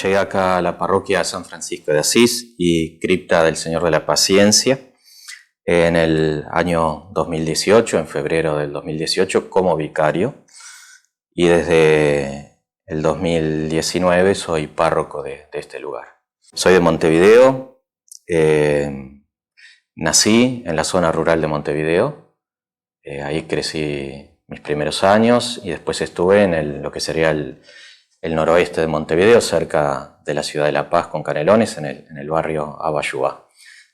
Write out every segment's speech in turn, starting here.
llegué acá a la parroquia San Francisco de Asís y cripta del Señor de la Paciencia en el año 2018, en febrero del 2018, como vicario. Y desde el 2019 soy párroco de este lugar. Soy de Montevideo, nací en la zona rural de Montevideo, ahí crecí mis primeros años y después estuve en lo que sería el noroeste de Montevideo, cerca de la ciudad de La Paz con Canelones, en el barrio Abayuá.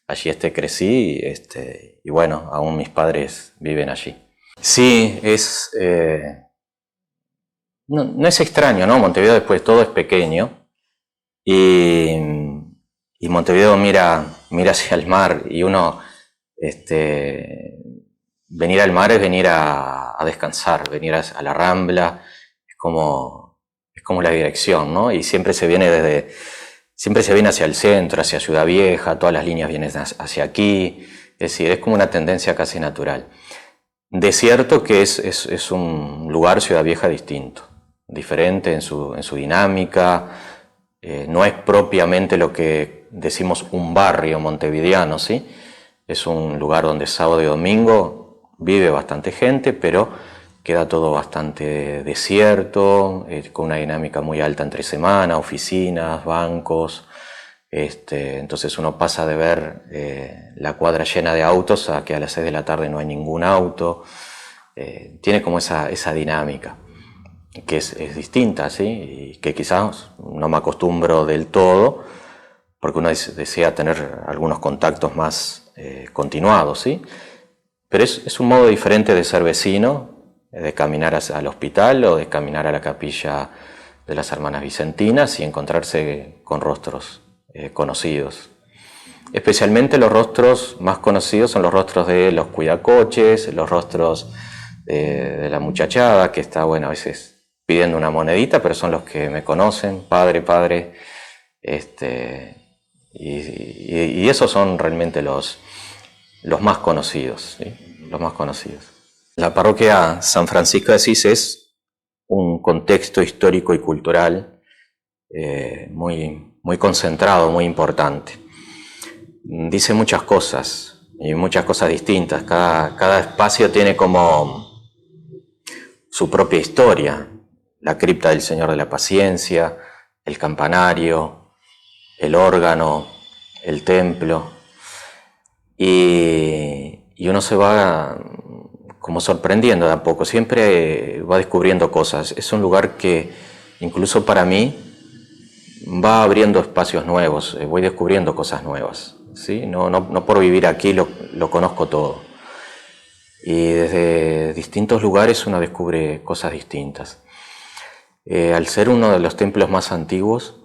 Allí crecí y bueno, aún mis padres viven allí. Sí, no es extraño, ¿no? Montevideo después de todo es pequeño y Montevideo mira hacia el mar y uno, venir al mar es venir a descansar, venir a la Rambla, es como la dirección, ¿no? Y siempre se viene hacia el centro, hacia Ciudad Vieja, todas las líneas vienen hacia aquí, es decir, es como una tendencia casi natural. De cierto que es un lugar, Ciudad Vieja, distinto, diferente en su dinámica, no es propiamente lo que decimos un barrio montevideano, ¿sí? Es un lugar donde sábado y domingo vive bastante gente, pero queda todo bastante desierto, con una dinámica muy alta entre semana, oficinas, bancos. Entonces uno pasa de ver la cuadra llena de autos a que a las 6 de la tarde no hay ningún auto. Tiene como esa dinámica, que es distinta, ¿sí? Y que quizás no me acostumbro del todo, porque uno desea tener algunos contactos más continuados, ¿sí? Pero es un modo diferente de ser vecino, de caminar al hospital o de caminar a la capilla de las Hermanas Vicentinas y encontrarse con rostros conocidos. Especialmente los rostros más conocidos son los rostros de los cuidacoches, los rostros de la muchachada que está, bueno, a veces pidiendo una monedita, pero son los que me conocen, padre, y esos son realmente los más conocidos, ¿sí? Los más conocidos. La parroquia San Francisco de Asís es un contexto histórico y cultural muy concentrado, muy importante. Dice muchas cosas y muchas cosas distintas. Cada espacio tiene como su propia historia. La cripta del Señor de la Paciencia, el campanario, el órgano, el templo. Y uno se va como sorprendiendo de a poco, siempre va descubriendo cosas. Es un lugar que incluso para mí va abriendo espacios nuevos, voy descubriendo cosas nuevas, ¿sí? No por vivir aquí lo conozco todo. Y desde distintos lugares uno descubre cosas distintas. Al ser uno de los templos más antiguos,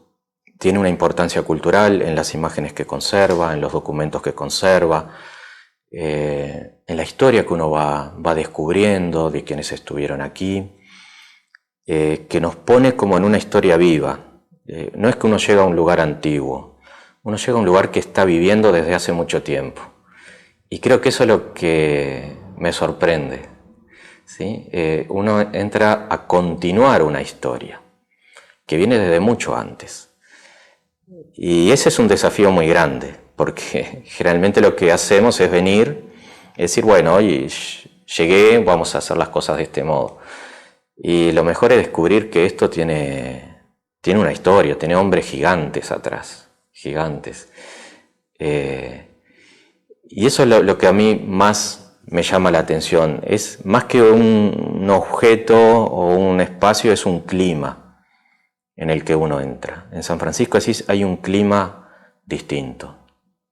tiene una importancia cultural en las imágenes que conserva, en los documentos que conserva, en la historia que uno va descubriendo de quienes estuvieron aquí, que nos pone como en una historia viva. No es que uno llega a un lugar antiguo, uno llega a un lugar que está viviendo desde hace mucho tiempo. Y creo que eso es lo que me sorprende, ¿sí? Uno entra a continuar una historia que viene desde mucho antes. Y ese es un desafío muy grande, porque generalmente lo que hacemos es venir y decir, bueno, hoy llegué, vamos a hacer las cosas de este modo. Y lo mejor es descubrir que esto tiene una historia, tiene hombres gigantes atrás, gigantes. Y eso es lo que a mí más me llama la atención. Es más que un objeto o un espacio, es un clima en el que uno entra. En San Francisco de Asís hay un clima distinto.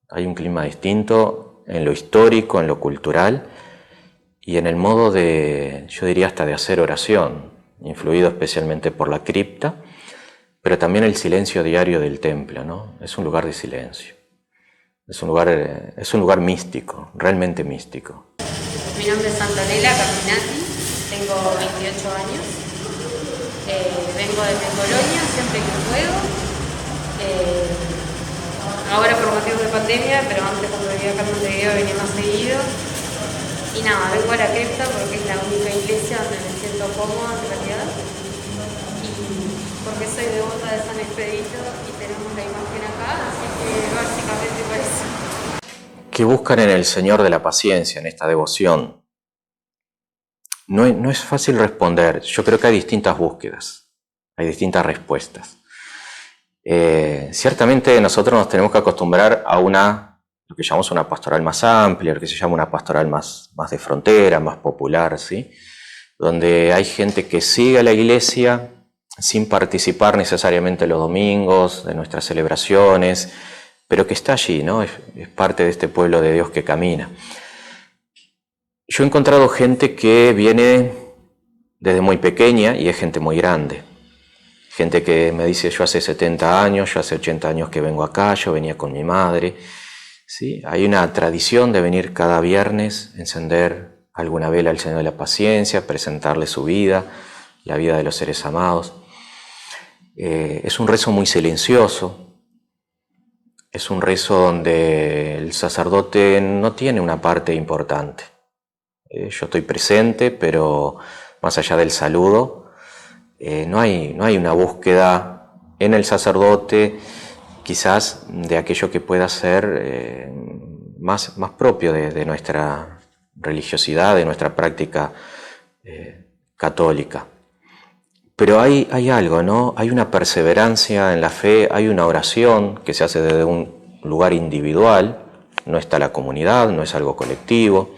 Hay un clima distinto en lo histórico, en lo cultural y en el modo yo diría hasta de hacer oración, influido especialmente por la cripta, pero también el silencio diario del templo, ¿no? Es un lugar de silencio. Es un lugar místico, realmente místico. Mi nombre es Antonella Caminati, tengo 28 años. Vengo desde Colonia siempre que puedo. Ahora por motivos de pandemia, pero antes cuando vivía acá en Montevideo venía más seguido. Y nada, vengo a la cripta porque es la única iglesia donde me siento cómoda en realidad. Y porque soy devota de San Expedito y tenemos la imagen acá, así que básicamente por eso. ¿Qué buscan en el Señor de la Paciencia, en esta devoción? No es fácil responder. Yo creo que hay distintas búsquedas, hay distintas respuestas. Ciertamente nosotros nos tenemos que acostumbrar a lo que llamamos una pastoral más amplia, lo que se llama una pastoral más de frontera, más popular, ¿sí? Donde hay gente que sigue a la iglesia sin participar necesariamente los domingos de nuestras celebraciones, pero que está allí, ¿no? Es parte de este pueblo de Dios que camina. Yo he encontrado gente que viene desde muy pequeña y es gente muy grande. Gente que me dice, yo hace 70 años, yo hace 80 años que vengo acá, yo venía con mi madre. ¿Sí? Hay una tradición de venir cada viernes, encender alguna vela al Señor de la Paciencia, presentarle su vida, la vida de los seres amados. Es un rezo muy silencioso, es un rezo donde el sacerdote no tiene una parte importante. Yo estoy presente, pero más allá del saludo, no hay una búsqueda en el sacerdote, quizás de aquello que pueda ser más propio de nuestra religiosidad, de nuestra práctica católica. Pero hay algo, ¿no? Hay una perseverancia en la fe, hay una oración que se hace desde un lugar individual, no está la comunidad, no es algo colectivo.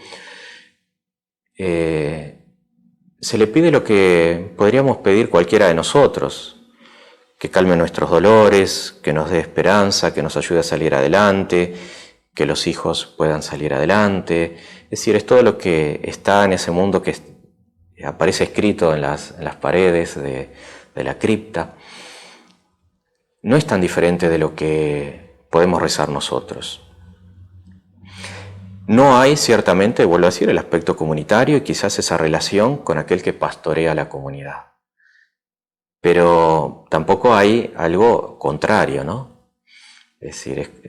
Se le pide lo que podríamos pedir cualquiera de nosotros, que calme nuestros dolores, que nos dé esperanza, que nos ayude a salir adelante, que los hijos puedan salir adelante. Es decir, es todo lo que está en ese mundo que aparece escrito en las paredes de la cripta. No es tan diferente de lo que podemos rezar nosotros. No hay, ciertamente, vuelvo a decir, el aspecto comunitario y quizás esa relación con aquel que pastorea la comunidad. Pero tampoco hay algo contrario, ¿no? Es decir,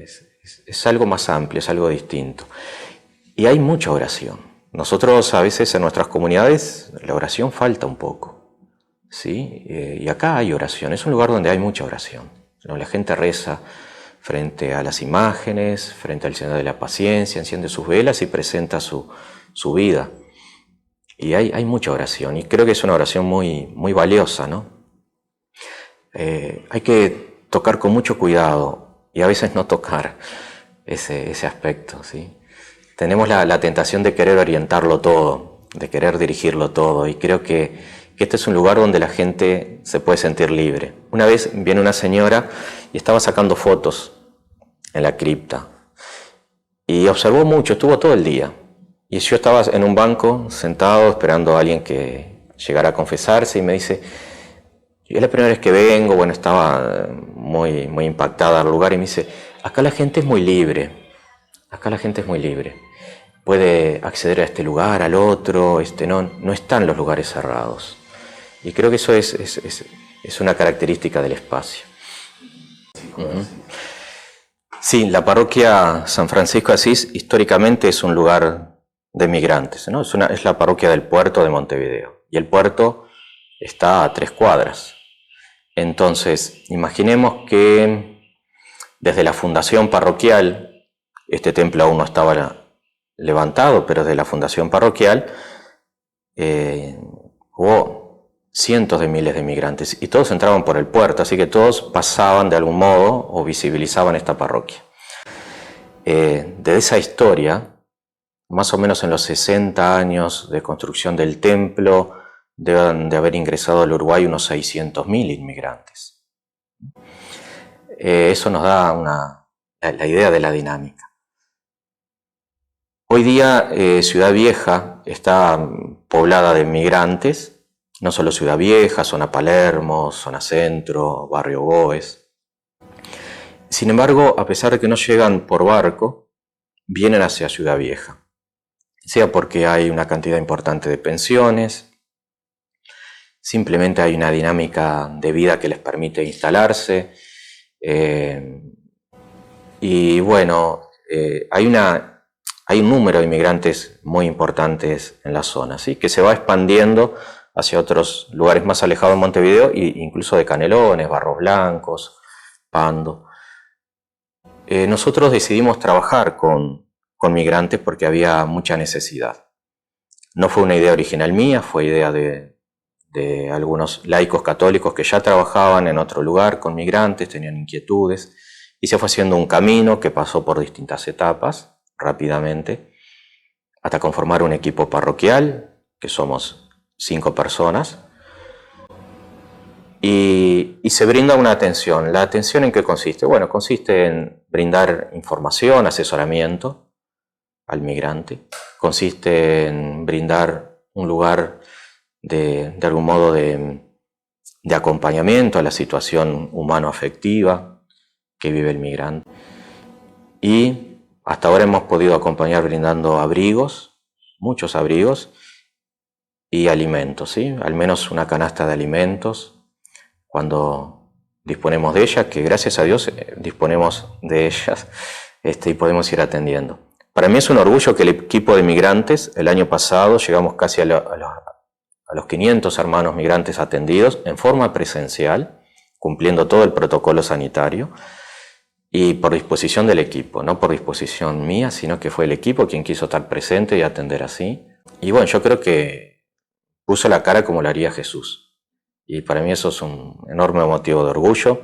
es algo más amplio, es algo distinto. Y hay mucha oración. Nosotros a veces en nuestras comunidades la oración falta un poco, ¿sí? Y acá hay oración, es un lugar donde hay mucha oración, ¿no? La gente reza frente a las imágenes, frente al Señor de la Paciencia, enciende sus velas y presenta su vida. Y hay mucha oración, y creo que es una oración muy valiosa, ¿no? Hay que tocar con mucho cuidado y a veces no tocar ese aspecto, ¿sí? Tenemos la tentación de querer orientarlo todo, de querer dirigirlo todo, y creo que este es un lugar donde la gente se puede sentir libre. Una vez viene una señora y estaba sacando fotos en la cripta y observó mucho, estuvo todo el día. Y yo estaba en un banco sentado esperando a alguien que llegara a confesarse y me dice, es la primera vez que vengo, bueno, estaba muy impactada al lugar y me dice, acá la gente es muy libre, acá la gente es muy libre. Puede acceder a este lugar, al otro, no están los lugares cerrados. Y creo que eso es una característica del espacio. Uh-huh. Sí, la parroquia San Francisco de Asís históricamente es un lugar de migrantes, ¿no? Es la parroquia del puerto de Montevideo. Y el puerto está a 3 cuadras. Entonces, imaginemos que desde la fundación parroquial, este templo aún no estaba levantado, pero desde la fundación parroquial hubo cientos de miles de migrantes y todos entraban por el puerto, así que todos pasaban de algún modo o visibilizaban esta parroquia. De esa historia, más o menos en los 60 años de construcción del templo, deben de haber ingresado al Uruguay unos 600.000 inmigrantes. Eso nos da la idea de la dinámica. Hoy día Ciudad Vieja está poblada de migrantes, no solo Ciudad Vieja, zona Palermo, zona Centro, barrio Goes. Sin embargo, a pesar de que no llegan por barco, vienen hacia Ciudad Vieja, sea porque hay una cantidad importante de pensiones, simplemente hay una dinámica de vida que les permite instalarse, y bueno, hay un número de inmigrantes muy importantes en la zona, ¿sí? Que se va expandiendo hacia otros lugares más alejados de Montevideo, e incluso de Canelones, Barros Blancos, Pando. Nosotros decidimos trabajar con migrantes porque había mucha necesidad. No fue una idea original mía, fue idea de algunos laicos católicos que ya trabajaban en otro lugar con migrantes, tenían inquietudes, y se fue haciendo un camino que pasó por distintas etapas rápidamente, hasta conformar un equipo parroquial, que somos 5 personas, y se brinda una atención. ¿La atención en qué consiste? Bueno, consiste en brindar información, asesoramiento al migrante, consiste en brindar un lugar de algún modo de acompañamiento a la situación humano-afectiva que vive el migrante. Y hasta ahora hemos podido acompañar brindando abrigos, muchos abrigos, y alimentos, ¿sí? Al menos una canasta de alimentos cuando disponemos de ellas, que gracias a Dios disponemos de ellas y podemos ir atendiendo. Para mí es un orgullo que el equipo de migrantes, el año pasado llegamos casi a los 500 hermanos migrantes atendidos en forma presencial, cumpliendo todo el protocolo sanitario, y por disposición del equipo, no por disposición mía, sino que fue el equipo quien quiso estar presente y atender así. Y bueno, yo creo que puso la cara como lo haría Jesús. Y para mí eso es un enorme motivo de orgullo.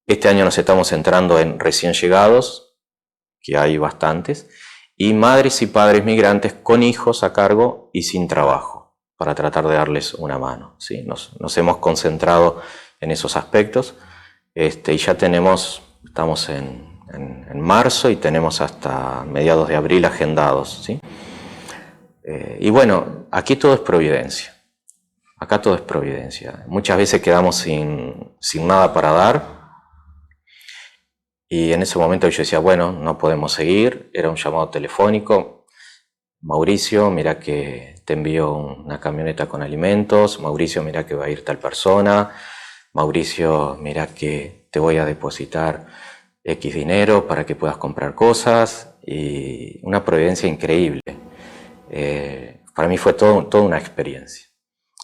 Este año nos estamos centrando en recién llegados, que hay bastantes, y madres y padres migrantes con hijos a cargo y sin trabajo, para tratar de darles una mano, ¿sí? Nos hemos concentrado en esos aspectos, y ya estamos en marzo y tenemos hasta mediados de abril agendados, ¿sí? Y bueno, aquí todo es providencia. Acá todo es providencia. Muchas veces quedamos sin nada para dar, y en ese momento yo decía, bueno, no podemos seguir. Era un llamado telefónico. Mauricio, mira que te envío una camioneta con alimentos. Mauricio, mira que va a ir tal persona. Mauricio, mira que te voy a depositar X dinero para que puedas comprar cosas. Y una providencia increíble. Para mí fue toda una experiencia.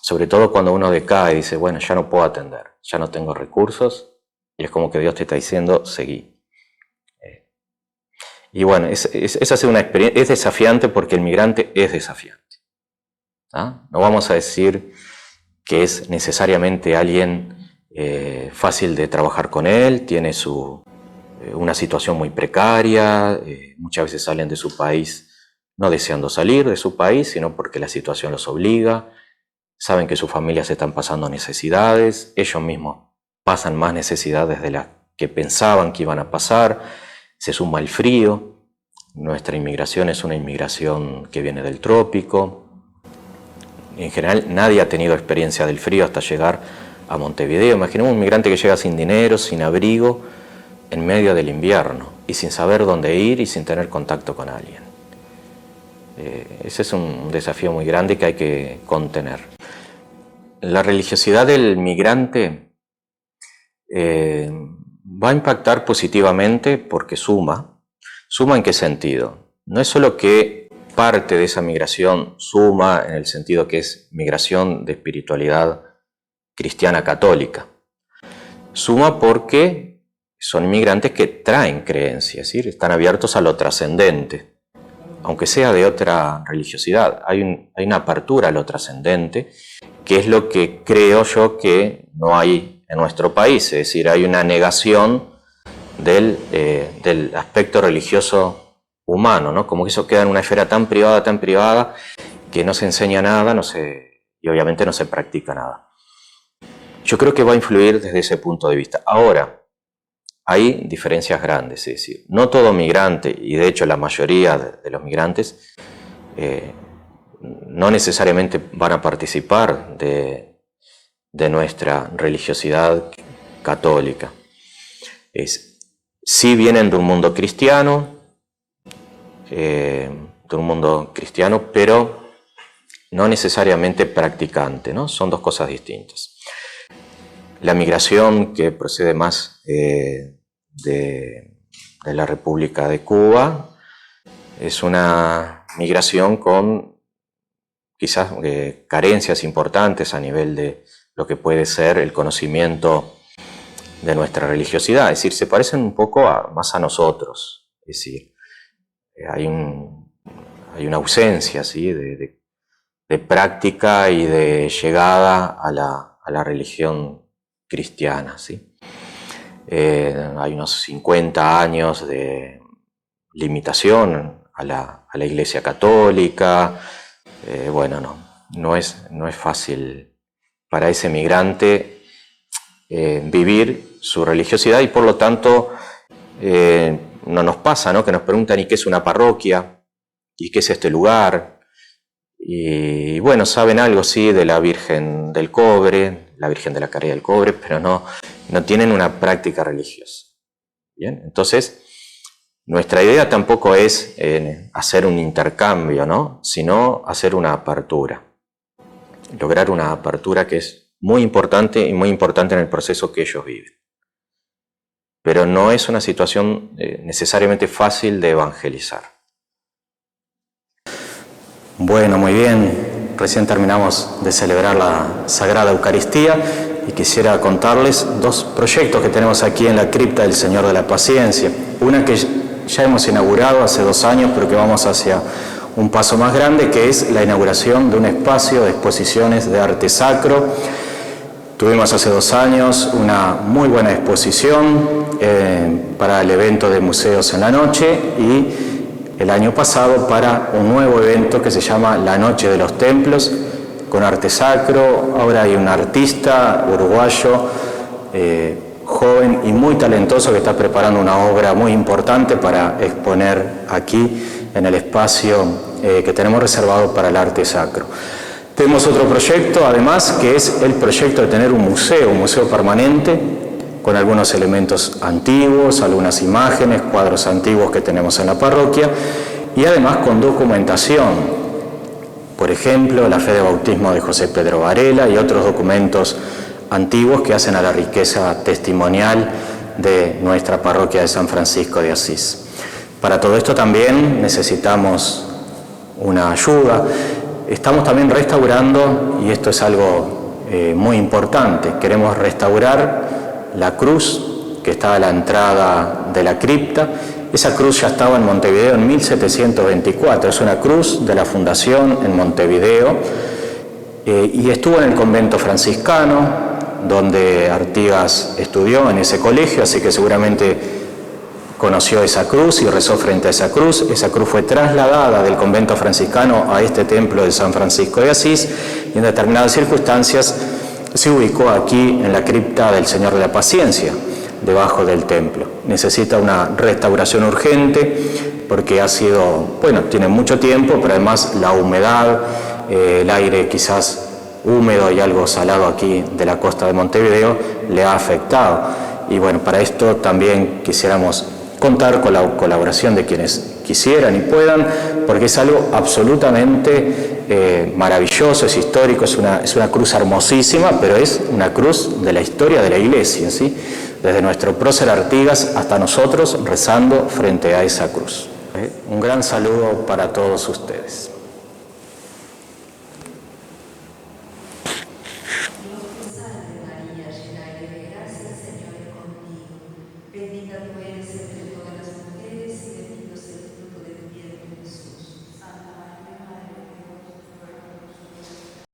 Sobre todo cuando uno decae y dice, bueno, ya no puedo atender, ya no tengo recursos, y es como que Dios te está diciendo, seguí. Y bueno, esa es una experiencia, es desafiante porque el migrante es desafiante. ¿Ah? No vamos a decir que es necesariamente alguien fácil de trabajar con él, tiene una situación muy precaria, muchas veces salen de su país no deseando salir de su país, sino porque la situación los obliga. Saben que sus familias están pasando necesidades, ellos mismos pasan más necesidades de las que pensaban que iban a pasar, se suma el frío. Nuestra inmigración es una inmigración que viene del trópico. En general nadie ha tenido experiencia del frío hasta llegar a Montevideo. Imaginemos un migrante que llega sin dinero, sin abrigo, en medio del invierno y sin saber dónde ir y sin tener contacto con alguien. Ese es un desafío muy grande que hay que contener. La religiosidad del migrante va a impactar positivamente porque suma. ¿Suma en qué sentido? No es solo que parte de esa migración suma en el sentido que es migración de espiritualidad cristiana católica. Suma porque son inmigrantes que traen creencias, ¿sí? Están abiertos a lo trascendente. Aunque sea de otra religiosidad, hay una apertura a lo trascendente, que es lo que creo yo que no hay en nuestro país, es decir, hay una negación del aspecto religioso humano, ¿no? Como que eso queda en una esfera tan privada, que no se enseña nada, y obviamente no se practica nada. Yo creo que va a influir desde ese punto de vista. Ahora, hay diferencias grandes, es decir, no todo migrante, y de hecho la mayoría de los migrantes, no necesariamente van a participar de nuestra religiosidad católica. Sí vienen de un mundo cristiano, pero no necesariamente practicante, ¿no? Son dos cosas distintas. La migración que procede más de la República de Cuba es una migración con quizás carencias importantes a nivel de lo que puede ser el conocimiento de nuestra religiosidad. Es decir, se parecen un poco más a nosotros. Es decir, hay una ausencia, ¿sí?, de práctica y de llegada a la religión cristiana, ¿sí? Hay unos 50 años de limitación a la Iglesia Católica. Bueno, no es fácil para ese migrante vivir su religiosidad, y por lo tanto no nos pasa, ¿no?, que nos preguntan ¿y qué es una parroquia? ¿Y qué es este lugar? Y bueno, saben algo, sí, de la Virgen del Cobre, la Virgen de la Caridad del Cobre, pero no tienen una práctica religiosa. Bien, entonces nuestra idea tampoco es hacer un intercambio, ¿no?, sino hacer una apertura. Lograr una apertura que es muy importante y muy importante en el proceso que ellos viven. Pero no es una situación necesariamente fácil de evangelizar. Bueno, muy bien. Recién terminamos de celebrar la Sagrada Eucaristía y quisiera contarles dos proyectos que tenemos aquí en la cripta del Señor de la Paciencia. Una que ya hemos inaugurado hace 2 años, pero que vamos hacia un paso más grande, que es la inauguración de un espacio de exposiciones de arte sacro. Tuvimos hace 2 años una muy buena exposición para el evento de Museos en la Noche, y el año pasado para un nuevo evento que se llama La Noche de los Templos, con arte sacro. Ahora hay un artista uruguayo, joven y muy talentoso, que está preparando una obra muy importante para exponer aquí en el espacio que tenemos reservado para el arte sacro. Tenemos otro proyecto, además, que es el proyecto de tener un museo permanente, con algunos elementos antiguos, algunas imágenes, cuadros antiguos que tenemos en la parroquia, y además con documentación. Por ejemplo, la fe de bautismo de José Pedro Varela y otros documentos antiguos que hacen a la riqueza testimonial de nuestra parroquia de San Francisco de Asís. Para todo esto también necesitamos una ayuda. Estamos también restaurando, y esto es algo muy importante, queremos restaurar la cruz que está a la entrada de la cripta. Esa cruz ya estaba en Montevideo en 1724, es una cruz de la Fundación en Montevideo, y estuvo en el convento franciscano, donde Artigas estudió en ese colegio, así que seguramente conoció esa cruz y rezó frente a esa cruz. Esa cruz fue trasladada del convento franciscano a este templo de San Francisco de Asís, y en determinadas circunstancias se ubicó aquí en la cripta del Señor de la Paciencia, debajo del templo. Necesita una restauración urgente porque ha sido, bueno, tiene mucho tiempo, pero además la humedad, el aire quizás húmedo y algo salado aquí de la costa de Montevideo le ha afectado. Y bueno, para esto también quisiéramos contar con la colaboración de quienes quisieran y puedan, porque es algo absolutamente maravilloso, es histórico, es una cruz hermosísima, pero es una cruz de la historia de la Iglesia, ¿sí? Desde nuestro prócer Artigas hasta nosotros rezando frente a esa cruz. Un gran saludo para todos ustedes.